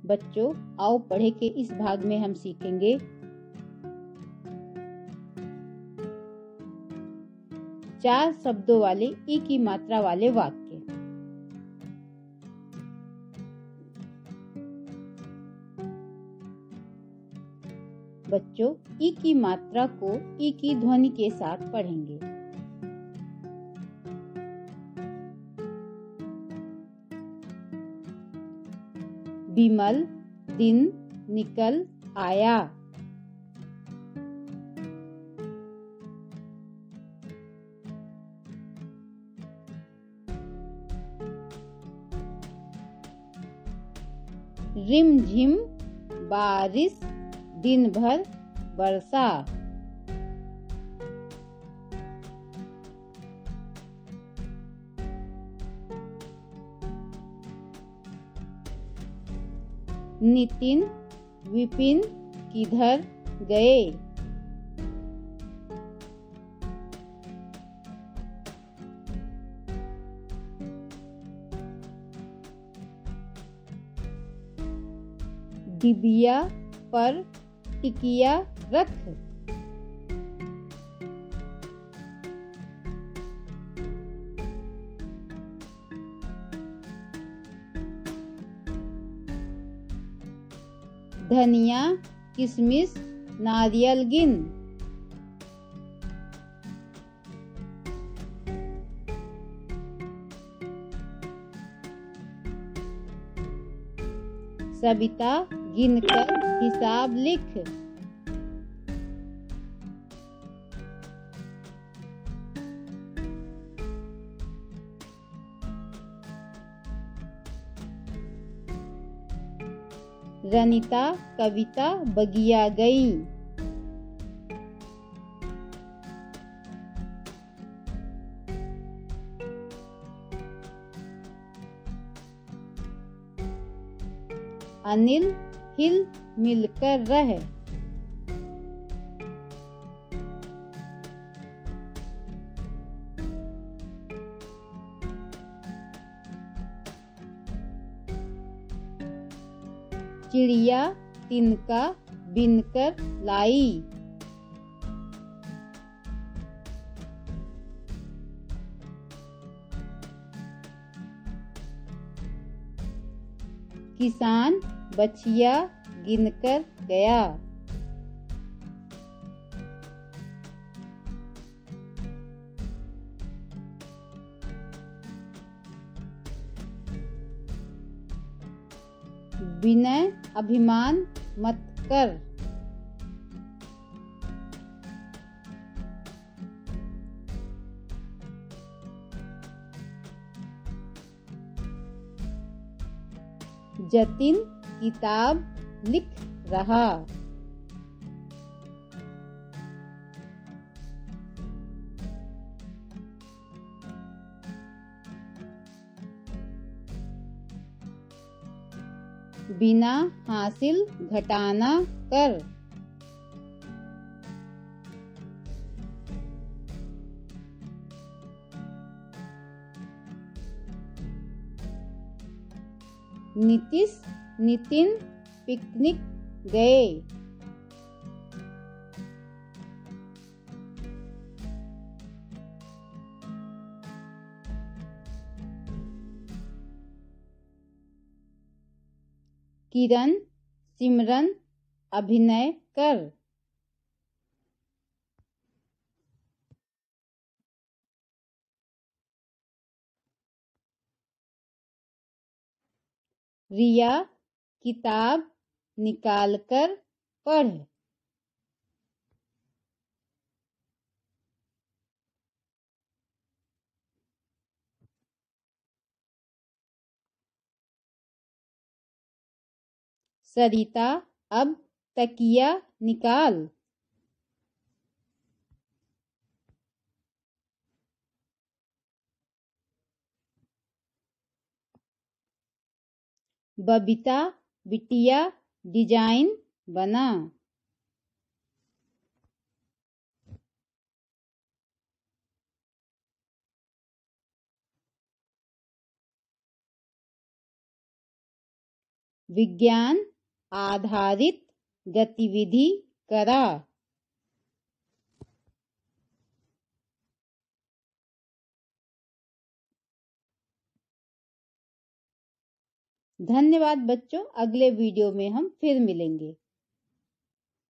बच्चों, आओ पढ़े के इस भाग में हम सीखेंगे 4 शब्दों वाले ई की मात्रा वाले वाक्य। बच्चों, ई की मात्रा को ई की ध्वनि के साथ पढ़ेंगे। विमल दिन निकल आया। रिमझिम बारिश दिन भर बरसा। नितिन विपिन किधर गए। डिबिया पर टिकिया रख। धनिया किशमिश नारियल गिन। सविता गिनकर हिसाब लिख। रनिता कविता बगिया गई। अनिल हिल मिलकर रह। चिड़िया तिनका बिनकर लाई। किसान बछिया गिनकर गया। विनय अभिमान मत कर। जतिन किताब लिख रहा। बिना हासिल घटाना कर। नीतीश नितिन पिकनिक गए। किरण सिमरन अभिनय कर। रिया किताब निकालकर पढ़। सरिता अब तकिया निकाल। बबीता बिटिया डिजाइन बना। विज्ञान आधारित गतिविधि करा। धन्यवाद बच्चों, अगले वीडियो में हम फिर मिलेंगे।